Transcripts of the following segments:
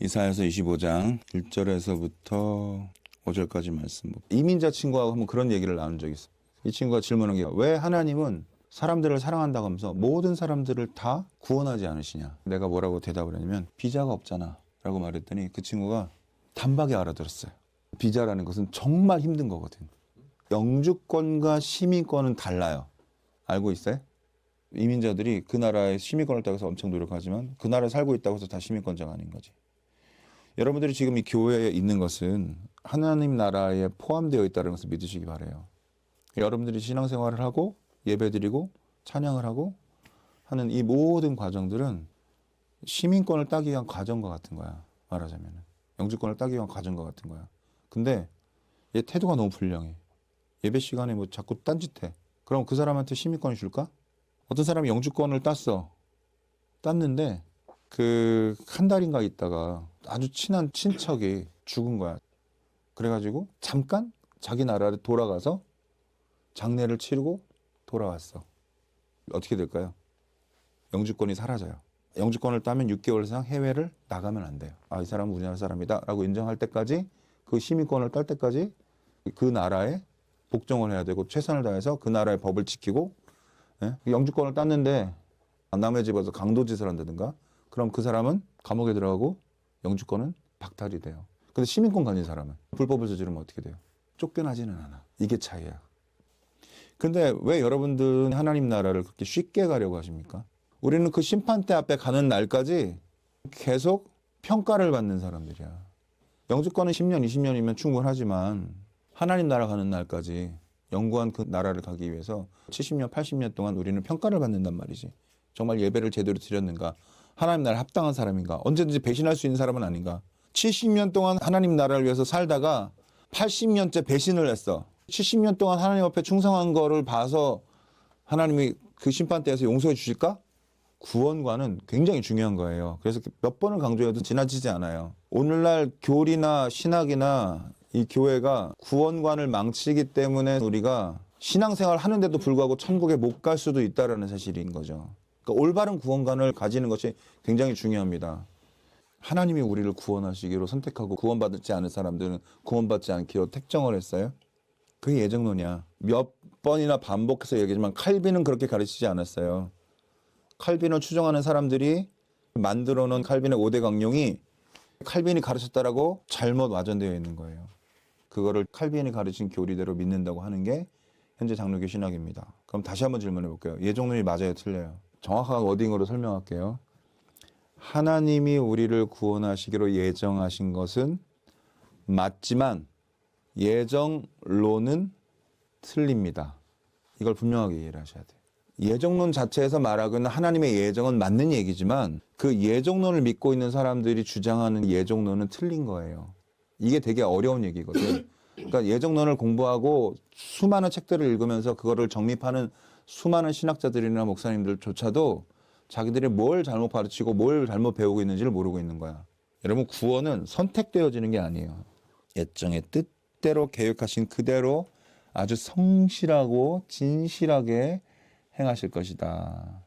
이사야서 25장 1절에서부터 5절까지 말씀. 이민자 친구하고 한번 그런 얘기를 나눈 적이 있어요. 이 친구가 질문한 게 왜 하나님은 사람들을 사랑한다고 하면서 모든 사람들을 다 구원하지 않으시냐. 내가 뭐라고 대답을 했냐면 비자가 없잖아 라고 말했더니 그 친구가 단박에 알아들었어요. 비자라는 것은 정말 힘든 거거든. 영주권과 시민권은 달라요. 알고 있어요? 이민자들이 그 나라의 시민권을 따고 해서 엄청 노력하지만 그 나라에 살고 있다고 해서 다 시민권자가 아닌 거지. 여러분들이 지금 이 교회에 있는 것은 하나님 나라에 포함되어 있다는 것을 믿으시기 바라요. 여러분들이 신앙생활을 하고 예배드리고 찬양을 하고 하는 이 모든 과정들은 시민권을 따기 위한 과정과 같은 거야. 말하자면 영주권을 따기 위한 과정과 같은 거야. 근데 얘 태도가 너무 불량해. 예배 시간에 뭐 자꾸 딴짓해. 그럼 그 사람한테 시민권을 줄까? 어떤 사람이 영주권을 땄는데 그 한 달인가 있다가 아주 친한 친척이 죽은 거야. 그래가지고 잠깐 자기 나라로 돌아가서 장례를 치르고 돌아왔어. 어떻게 될까요? 영주권이 사라져요. 영주권을 따면 6개월 이상 해외를 나가면 안 돼요. 아, 이 사람은 우리나라 사람이다 라고 인정할 때까지, 그 시민권을 딸 때까지 그 나라에 복종을 해야 되고 최선을 다해서 그 나라의 법을 지키고, 예? 영주권을 땄는데 남의 집에서 강도짓을 한다든가 그럼 그 사람은 감옥에 들어가고 영주권은 박탈이 돼요. 근데 시민권 가진 사람은 불법을 저지르면 어떻게 돼요? 쫓겨나지는 않아. 이게 차이야. 근데 왜 여러분들은 하나님 나라를 그렇게 쉽게 가려고 하십니까? 우리는 그 심판대 앞에 가는 날까지 계속 평가를 받는 사람들이야. 영주권은 10년, 20년이면 충분하지만 하나님 나라 가는 날까지 영구한 그 나라를 가기 위해서 70년, 80년 동안 우리는 평가를 받는단 말이지. 정말 예배를 제대로 드렸는가? 하나님 나라에 합당한 사람인가? 언제든지 배신할 수 있는 사람은 아닌가? 70년 동안 하나님 나라를 위해서 살다가 80년째 배신을 했어. 70년 동안 하나님 앞에 충성한 거를 봐서 하나님이 그 심판대에서 용서해 주실까? 구원과는 굉장히 중요한 거예요. 그래서 몇 번을 강조해도 지나치지 않아요. 오늘날 교리나 신학이나 이 교회가 구원관을 망치기 때문에 우리가 신앙생활 하는데도 불구하고 천국에 못 갈 수도 있다는 사실인 거죠. 그러니까 올바른 구원관을 가지는 것이 굉장히 중요합니다. 하나님이 우리를 구원하시기로 선택하고 구원받지 않은 사람들은 구원받지 않기로 택정을 했어요. 그게 예정론이야. 몇 번이나 반복해서 얘기하지만 칼빈은 그렇게 가르치지 않았어요. 칼빈을 추종하는 사람들이 만들어 놓은 칼빈의 5대 강령이 칼빈이 가르쳤다라고 잘못 와전되어 있는 거예요. 그거를 칼빈이 가르친 교리대로 믿는다고 하는 게 현재 장로교 신학입니다. 그럼 다시 한번 질문해 볼게요. 예정론이 맞아요, 틀려요? 정확한 워딩으로 설명할게요. 하나님이 우리를 구원하시기로 예정하신 것은 맞지만 예정론은 틀립니다. 이걸 분명하게 이해를 하셔야 돼요. 예정론 자체에서 말하고 있는 하나님의 예정은 맞는 얘기지만 그 예정론을 믿고 있는 사람들이 주장하는 예정론은 틀린 거예요. 이게 되게 어려운 얘기거든. 그러니까 예정론을 공부하고 수많은 책들을 읽으면서 그거를 정립하는 수많은 신학자들이나 목사님들조차도 자기들이 뭘 잘못 가르치고 뭘 잘못 배우고 있는지를 모르고 있는 거야. 여러분, 구원은 선택되어지는 게 아니에요. 예정의 뜻대로 계획하신 그대로 아주 성실하고 진실하게 행하실 것이다.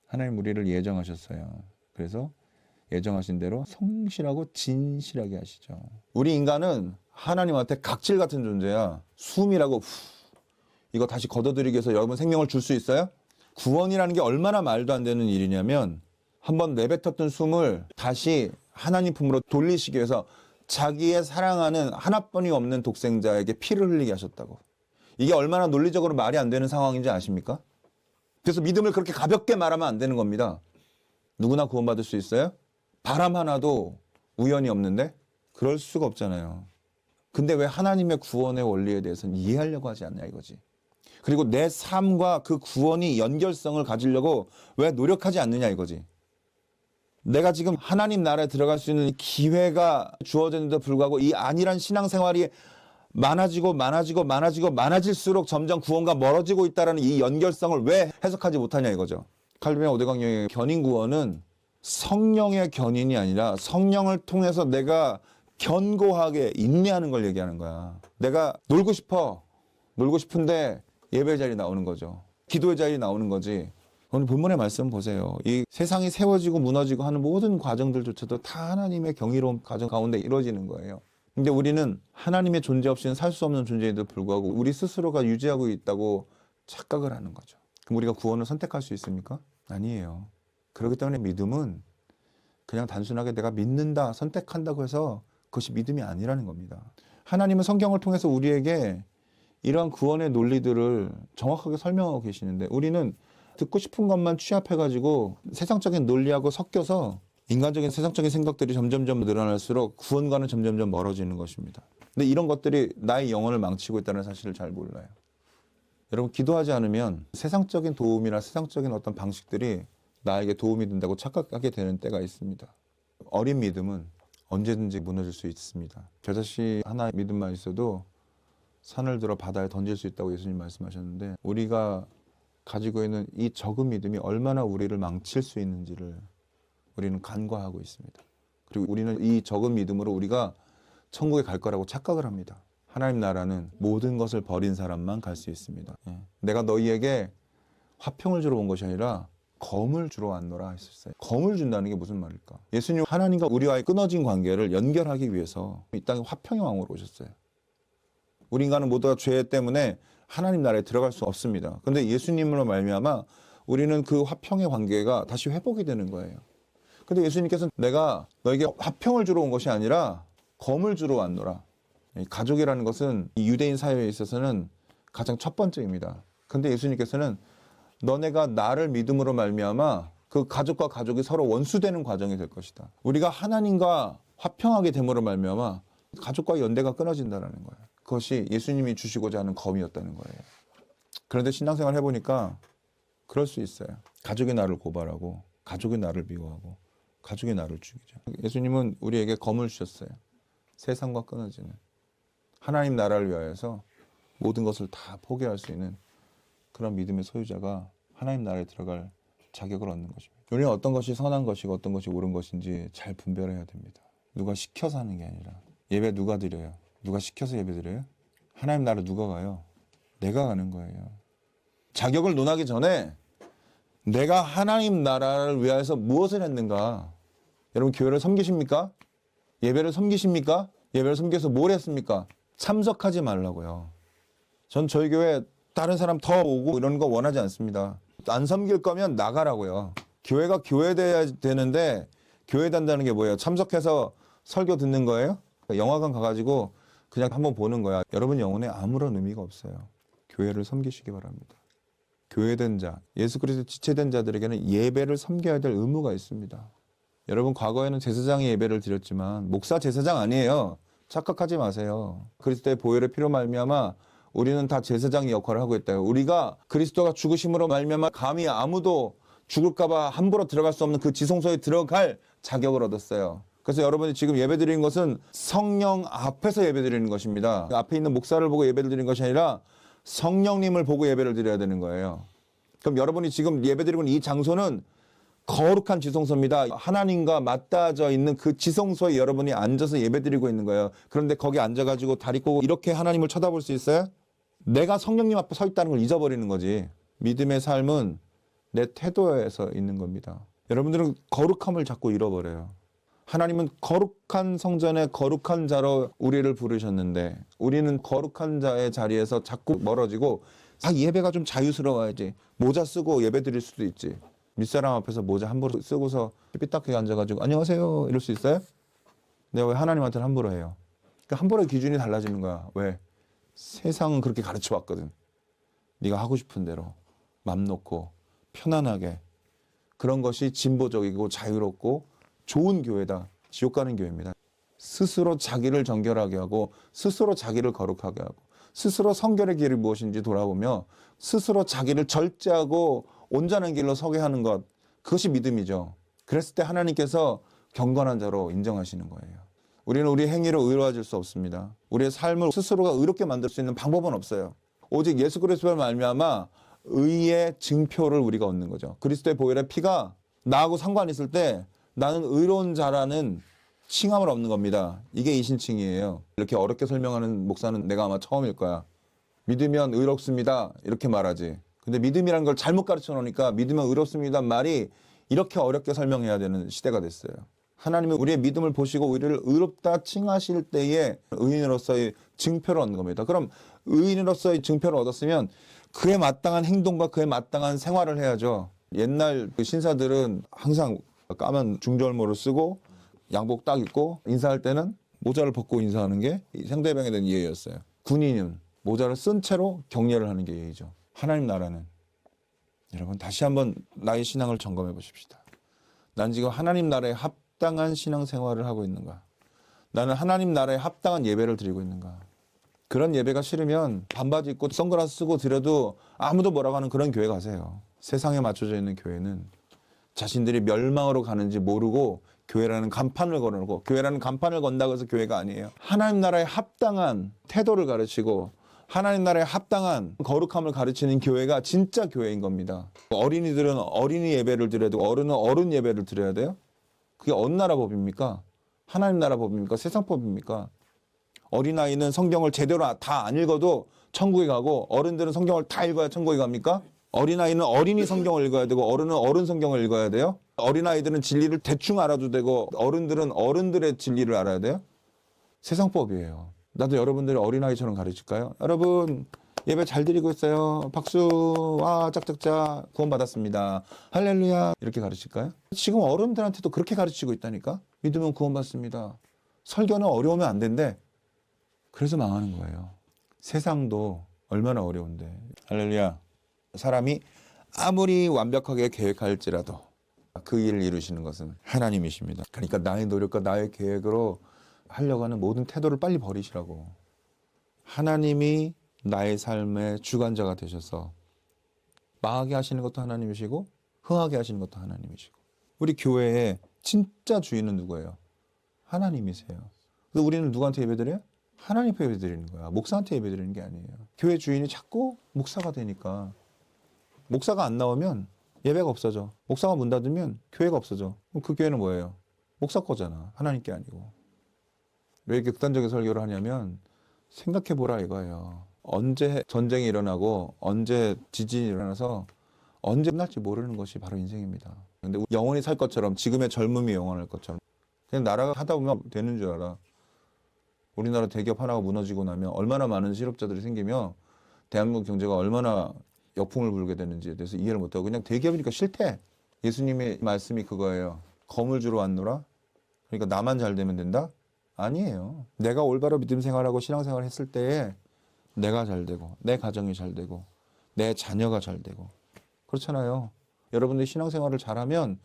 하나님 우리를 예정하셨어요. 그래서 예정하신 대로 성실하고 진실하게 하시죠. 우리 인간은 하나님한테 각질 같은 존재야. 숨이라고 이거 다시 걷어들이기 위해서 여러분 생명을 줄 수 있어요? 구원이라는 게 얼마나 말도 안 되는 일이냐면 한번 내뱉었던 숨을 다시 하나님 품으로 돌리시기 위해서 자기의 사랑하는 하나뿐이 없는 독생자에게 피를 흘리게 하셨다고. 이게 얼마나 논리적으로 말이 안 되는 상황인지 아십니까? 그래서 믿음을 그렇게 가볍게 말하면 안 되는 겁니다. 누구나 구원받을 수 있어요? 바람 하나도 우연이 없는데? 그럴 수가 없잖아요. 근데 왜 하나님의 구원의 원리에 대해서는 이해하려고 하지 않냐 이거지. 그리고 내 삶과 그 구원이 연결성을 가지려고 왜 노력하지 않느냐 이거지. 내가 지금 하나님 나라에 들어갈 수 있는 기회가 주어졌는데도 불구하고 이 안일한 신앙생활이 많아질수록 점점 구원과 멀어지고 있다는 이 연결성을 왜 해석하지 못하냐 이거죠. 칼빈의 5대 강령의 견인 구원은 성령의 견인이 아니라 성령을 통해서 내가 견고하게 인내하는 걸 얘기하는 거야. 내가 놀고 싶은데 예배 자리에 나오는 거죠. 기도의 자리에 나오는 거지. 오늘 본문의 말씀 보세요. 이 세상이 세워지고 무너지고 하는 모든 과정들조차도 다 하나님의 경이로운 과정 가운데 이루어지는 거예요. 근데 우리는 하나님의 존재 없이는 살 수 없는 존재에도 불구하고 우리 스스로가 유지하고 있다고 착각을 하는 거죠. 그럼 우리가 구원을 선택할 수 있습니까? 아니에요. 그렇기 때문에 믿음은 그냥 단순하게 내가 믿는다, 선택한다고 해서 그것이 믿음이 아니라는 겁니다. 하나님은 성경을 통해서 우리에게 이러한 구원의 논리들을 정확하게 설명하고 계시는데 우리는 듣고 싶은 것만 취합해가지고 세상적인 논리하고 섞여서 인간적인 세상적인 생각들이 점점점 늘어날수록 구원과는 점점점 멀어지는 것입니다. 근데 이런 것들이 나의 영혼을 망치고 있다는 사실을 잘 몰라요. 여러분 기도하지 않으면 세상적인 도움이나 세상적인 어떤 방식들이 나에게 도움이 된다고 착각하게 되는 때가 있습니다. 어린 믿음은 언제든지 무너질 수 있습니다. 겨자씨 하나의 믿음만 있어도 산을 들어 바다에 던질 수 있다고 예수님 말씀하셨는데 우리가 가지고 있는 이 적은 믿음이 얼마나 우리를 망칠 수 있는지를 우리는 간과하고 있습니다. 그리고 우리는 이 적은 믿음으로 우리가 천국에 갈 거라고 착각을 합니다. 하나님 나라는 모든 것을 버린 사람만 갈 수 있습니다. 내가 너희에게 화평을 주러 온 것이 아니라 검을 주러 왔노라 했었어요. 검을 준다는 게 무슨 말일까? 예수님 하나님과 우리와의 끊어진 관계를 연결하기 위해서 이 땅에 화평의 왕으로 오셨어요. 우리 인간은 모두가 죄 때문에 하나님 나라에 들어갈 수 없습니다. 그런데 예수님으로 말미암아 우리는 그 화평의 관계가 다시 회복이 되는 거예요. 근데 예수님께서는 내가 너에게 화평을 주러 온 것이 아니라 검을 주러 왔노라. 가족이라는 것은 이 유대인 사회에 있어서는 가장 첫 번째입니다. 근데 예수님께서는 너네가 나를 믿음으로 말미암아 그 가족과 가족이 서로 원수되는 과정이 될 것이다. 우리가 하나님과 화평하게 됨으로 말미암아 가족과 연대가 끊어진다는 거예요. 그것이 예수님이 주시고자 하는 검이었다는 거예요. 그런데 신앙생활 해보니까 그럴 수 있어요. 가족이 나를 고발하고 가족이 나를 미워하고 가족이 나를 죽이죠. 예수님은 우리에게 검을 주셨어요. 세상과 끊어지는 하나님 나라를 위하여서 모든 것을 다 포기할 수 있는 그런 믿음의 소유자가 하나님 나라에 들어갈 자격을 얻는 것입니다. 우리는 어떤 것이 선한 것이고 어떤 것이 옳은 것인지 잘 분별해야 됩니다. 누가 시켜서 하는 게 아니라 예배 누가 드려요? 누가 시켜서 예배 드려요? 하나님 나라 누가 가요? 내가 가는 거예요. 자격을 논하기 전에 내가 하나님 나라를 위하여서 무엇을 했는가? 여러분 교회를 섬기십니까? 예배를 섬기십니까? 예배를 섬겨서 뭘 했습니까? 참석하지 말라고요. 전 저희 교회 다른 사람 더 오고 이런 거 원하지 않습니다. 안 섬길 거면 나가라고요. 교회가 교회돼야 되는데 교회 단다는 게 뭐예요? 참석해서 설교 듣는 거예요? 영화관 가가지고 그냥 한번 보는 거야. 여러분 영혼에 아무런 의미가 없어요. 교회를 섬기시기 바랍니다. 교회된 자, 예수 그리스도 지체된 자들에게는 예배를 섬겨야 될 의무가 있습니다. 여러분 과거에는 제사장이 예배를 드렸지만 목사 제사장 아니에요. 착각하지 마세요. 그리스도의 보혈의 피로 말미암아 우리는 다 제사장의 역할을 하고 있다. 우리가 그리스도가 죽으심으로 말미암아 감히 아무도 죽을까 봐 함부로 들어갈 수 없는 그 지성소에 들어갈 자격을 얻었어요. 그래서 여러분이 지금 예배드리는 것은 성령 앞에서 예배드리는 것입니다. 앞에 있는 목사를 보고 예배를 드리는 것이 아니라 성령님을 보고 예배를 드려야 되는 거예요. 그럼 여러분이 지금 예배드리고 있는 이 장소는 거룩한 지성소입니다. 하나님과 맞닿아져 있는 그 지성소에 여러분이 앉아서 예배드리고 있는 거예요. 그런데 거기 앉아가지고 다리 꼬고 이렇게 하나님을 쳐다볼 수 있어요? 내가 성령님 앞에 서 있다는 걸 잊어버리는 거지. 믿음의 삶은 내 태도에서 있는 겁니다. 여러분들은 거룩함을 자꾸 잃어버려요. 하나님은 거룩한 성전에 거룩한 자로 우리를 부르셨는데 우리는 거룩한 자의 자리에서 자꾸 멀어지고 예배가 좀 자유스러워야지. 모자 쓰고 예배 드릴 수도 있지. 밑사람 앞에서 모자 함부로 쓰고서 삐딱하게 앉아가지고 안녕하세요 이럴 수 있어요? 내가 왜 하나님한테는 함부로 해요? 그러니까 함부로의 기준이 달라지는 거야. 왜? 세상은 그렇게 가르쳐 왔거든. 네가 하고 싶은 대로 맘 놓고 편안하게 그런 것이 진보적이고 자유롭고 좋은 교회다. 지옥 가는 교회입니다. 스스로 자기를 정결하게 하고 스스로 자기를 거룩하게 하고 스스로 성결의 길이 무엇인지 돌아보며 스스로 자기를 절제하고 온전한 길로 서게 하는 것, 그것이 믿음이죠. 그랬을 때 하나님께서 경건한 자로 인정하시는 거예요. 우리는 우리 행위로 의로워질 수 없습니다. 우리의 삶을 스스로가 의롭게 만들 수 있는 방법은 없어요. 오직 예수 그리스도를 말미암아 의의 증표를 우리가 얻는 거죠. 그리스도의 보혈의 피가 나하고 상관 있을 때 나는 의로운 자라는 칭함을 얻는 겁니다. 이게 이신칭이에요. 이렇게 어렵게 설명하는 목사는 내가 아마 처음일 거야. 믿으면 의롭습니다. 이렇게 말하지. 근데 믿음이라는 걸 잘못 가르쳐 놓으니까 믿으면 의롭습니다 말이 이렇게 어렵게 설명해야 되는 시대가 됐어요. 하나님은 우리의 믿음을 보시고 우리를 의롭다 칭하실 때에 의인으로서의 증표를 얻는 겁니다. 그럼 의인으로서의 증표를 얻었으면 그에 마땅한 행동과 그에 마땅한 생활을 해야죠. 옛날 그 신사들은 항상 까만 중절모를 쓰고 양복 딱 입고 인사할 때는 모자를 벗고 인사하는 게 상대방에 대한 예의였어요. 군인은 모자를 쓴 채로 격려를 하는 게 예의죠. 하나님 나라는 여러분 다시 한번 나의 신앙을 점검해 보십시다. 난 지금 하나님 나라에 합당한 신앙생활을 하고 있는가? 나는 하나님 나라에 합당한 예배를 드리고 있는가? 그런 예배가 싫으면 반바지 입고 선글라스 쓰고 드려도 아무도 뭐라고 하는 그런 교회 가세요. 세상에 맞춰져 있는 교회는 자신들이 멸망으로 가는지 모르고 교회라는 간판을 걸어놓고 교회라는 간판을 건다고 해서 교회가 아니에요. 하나님 나라에 합당한 태도를 가르치고 하나님 나라에 합당한 거룩함을 가르치는 교회가 진짜 교회인 겁니다. 어린이들은 어린이 예배를 드려야 되고 어른은 어른 예배를 드려야 돼요? 그게 어느 나라 법입니까? 하나님 나라 법입니까? 세상 법입니까? 어린아이는 성경을 제대로 다 안 읽어도 천국에 가고 어른들은 성경을 다 읽어야 천국에 갑니까? 어린아이는 어린이 성경을 읽어야 되고 어른은 어른 성경을 읽어야 돼요? 어린아이들은 진리를 대충 알아도 되고 어른들은 어른들의 진리를 알아야 돼요? 세상법이에요. 나도 여러분들이 어린아이처럼 가르칠까요? 여러분 예배 잘 드리고 있어요. 박수. 와 짝짝짝 구원받았습니다. 할렐루야. 이렇게 가르칠까요? 지금 어른들한테도 그렇게 가르치고 있다니까. 믿으면 구원받습니다. 설교는 어려우면 안 된대. 그래서 망하는 거예요. 세상도 얼마나 어려운데. 할렐루야. 사람이 아무리 완벽하게 계획할지라도 그 일을 이루시는 것은 하나님이십니다. 그러니까 나의 노력과 나의 계획으로 하려고 하는 모든 태도를 빨리 버리시라고. 하나님이 나의 삶의 주관자가 되셔서 망하게 하시는 것도 하나님이시고 흥하게 하시는 것도 하나님이시고 우리 교회의 진짜 주인은 누구예요? 하나님이세요. 그래서 우리는 누구한테 예배드려요? 하나님께 예배드리는 거야. 목사한테 예배드리는 게 아니에요. 교회 주인이 자꾸 목사가 되니까 목사가 안 나오면 예배가 없어져. 목사가 문 닫으면 교회가 없어져. 그럼 그 교회는 뭐예요? 목사 거잖아. 하나님께 아니고. 왜 이렇게 극단적인 설교를 하냐면 생각해보라 이거예요. 언제 전쟁이 일어나고 언제 지진이 일어나서 언제 끝날지 모르는 것이 바로 인생입니다. 근데 영원히 살 것처럼 지금의 젊음이 영원할 것처럼 그냥 나라가 하다 보면 되는 줄 알아. 우리나라 대기업 하나가 무너지고 나면 얼마나 많은 실업자들이 생기며 대한민국 경제가 얼마나 역풍을 불게 되는지에 대해서 이해를 못하고 그냥 대기업이니까 싫대. 예수님의 말씀이 그거예요. 검을 주러 왔노라. 그러니까 나만 잘 되면 된다? 아니에요. 내가 올바로 믿음 생활하고 신앙생활을 했을 때에 내가 잘 되고 내 가정이 잘 되고 내 자녀가 잘 되고 그렇잖아요. 여러분들이 신앙생활을 잘하면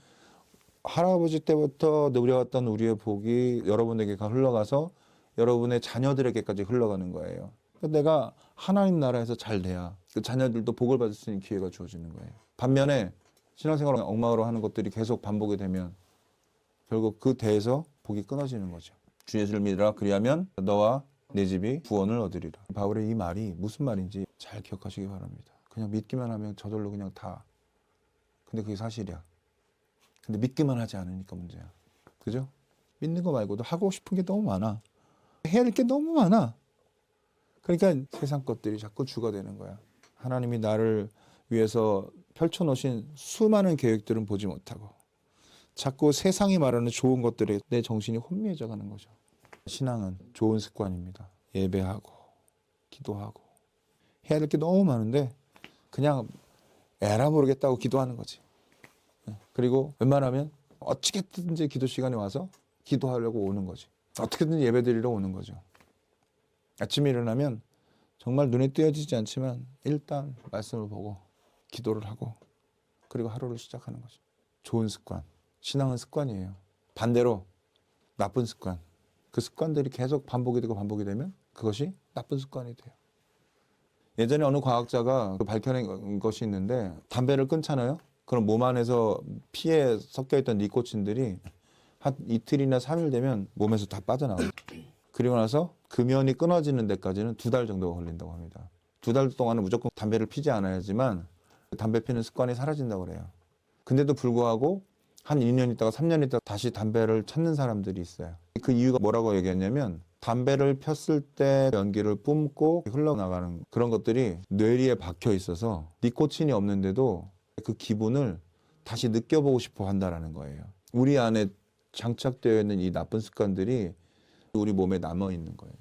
할아버지 때부터 누려왔던 우리의 복이 여러분에게 흘러가서 여러분의 자녀들에게까지 흘러가는 거예요. 내가 하나님 나라에서 잘 돼야 그 자녀들도 복을 받을 수 있는 기회가 주어지는 거예요. 반면에 신앙생활을 엉망으로 하는 것들이 계속 반복이 되면 결국 그 대에서 복이 끊어지는 거죠. 주 예수를 믿으라 그리하면 너와 내 집이 구원을 얻으리라. 바울의 이 말이 무슨 말인지 잘 기억하시기 바랍니다. 그냥 믿기만 하면 저절로 그냥 다. 근데 그게 사실이야. 근데 믿기만 하지 않으니까 문제야. 그죠? 믿는 거 말고도 하고 싶은 게 너무 많아. 해야 될 게 너무 많아. 그러니까 세상 것들이 자꾸 주가 되는 거야. 하나님이 나를 위해서 펼쳐놓으신 수많은 계획들은 보지 못하고 자꾸 세상이 말하는 좋은 것들에 내 정신이 혼미해져 가는 거죠. 신앙은 좋은 습관입니다. 예배하고 기도하고 해야 될 게 너무 많은데 그냥 에라 모르겠다고 기도하는 거지. 그리고 웬만하면 어찌겠든지 기도 시간에 와서 기도하려고 오는 거지. 어떻게든 예배 드리러 오는 거죠. 아침에 일어나면 정말 눈에 띄어지지 않지만 일단 말씀을 보고 기도를 하고 그리고 하루를 시작하는 거죠. 좋은 습관. 신앙은 습관이에요. 반대로 나쁜 습관. 그 습관들이 계속 반복이 되고 반복이 되면 그것이 나쁜 습관이 돼요. 예전에 어느 과학자가 밝혀낸 것이 있는데 담배를 끊잖아요. 그럼 몸 안에서 피에 섞여있던 니코틴들이 한 이틀이나 3일 되면 몸에서 다 빠져나와요. 그리고 나서 금연이 끊어지는 데까지는 2달 정도가 걸린다고 합니다. 2달 동안은 무조건 담배를 피지 않아야지만 담배 피는 습관이 사라진다고 그래요. 근데도 불구하고 한 2년 있다가 3년 있다가 다시 담배를 찾는 사람들이 있어요. 그 이유가 뭐라고 얘기했냐면 담배를 폈을 때 연기를 뿜고 흘러나가는 그런 것들이 뇌리에 박혀 있어서 니코틴이 없는데도 그 기분을 다시 느껴보고 싶어 한다라는 거예요. 우리 안에 장착되어 있는 이 나쁜 습관들이 우리 몸에 남아 있는 거예요.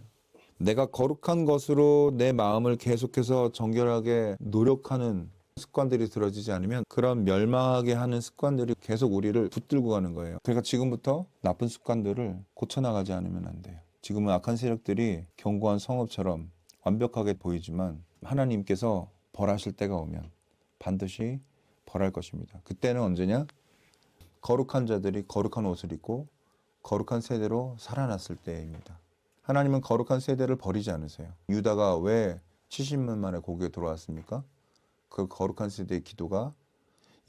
내가 거룩한 것으로 내 마음을 계속해서 정결하게 노력하는 습관들이 들어지지 않으면 그런 멸망하게 하는 습관들이 계속 우리를 붙들고 가는 거예요. 그러니까 지금부터 나쁜 습관들을 고쳐나가지 않으면 안 돼요. 지금은 악한 세력들이 견고한 성읍처럼 완벽하게 보이지만 하나님께서 벌하실 때가 오면 반드시 벌할 것입니다. 그때는 언제냐? 거룩한 자들이 거룩한 옷을 입고 거룩한 세대로 살아났을 때입니다. 하나님은 거룩한 세대를 버리지 않으세요. 유다가 왜 70년 만에 고국에 돌아왔습니까? 그 거룩한 세대의 기도가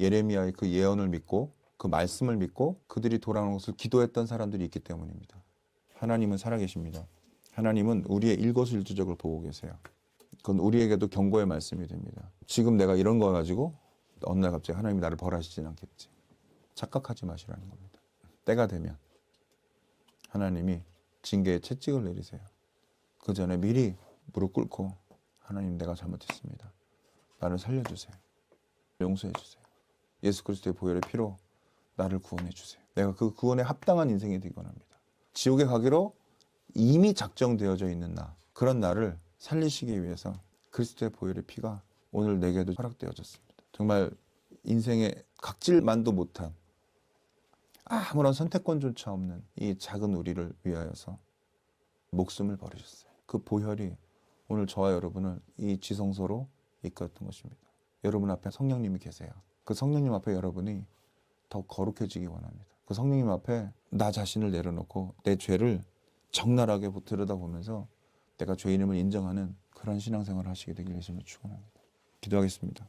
예레미야의 그 예언을 믿고 그 말씀을 믿고 그들이 돌아오는 것을 기도했던 사람들이 있기 때문입니다. 하나님은 살아계십니다. 하나님은 우리의 일거수일투족을 보고 계세요. 그건 우리에게도 경고의 말씀이 됩니다. 지금 내가 이런 거 가지고 어느 날 갑자기 하나님이 나를 벌하시진 않겠지. 착각하지 마시라는 겁니다. 때가 되면 하나님이 징계의 채찍을 내리세요. 그 전에 미리 무릎 꿇고 하나님 내가 잘못했습니다. 나를 살려주세요. 용서해 주세요. 예수 그리스도의 보혈의 피로 나를 구원해 주세요. 내가 그 구원에 합당한 인생이 되기 원합니다. 지옥에 가기로 이미 작정되어져 있는 나, 그런 나를 살리시기 위해서 그리스도의 보혈의 피가 오늘 내게도 허락되어졌습니다. 정말 인생에 각질만도 못한 아무런 선택권조차 없는 이 작은 우리를 위하여서 목숨을 버리셨어요. 그 보혈이 오늘 저와 여러분을 이 지성소로 이끌었던 것입니다. 여러분 앞에 성령님이 계세요. 그 성령님 앞에 여러분이 더 거룩해지기 원합니다. 그 성령님 앞에 나 자신을 내려놓고 내 죄를 적나라하게 들여다보면서 내가 죄인임을 인정하는 그런 신앙생활을 하시게 되길 예수님을 축원합니다. 기도하겠습니다.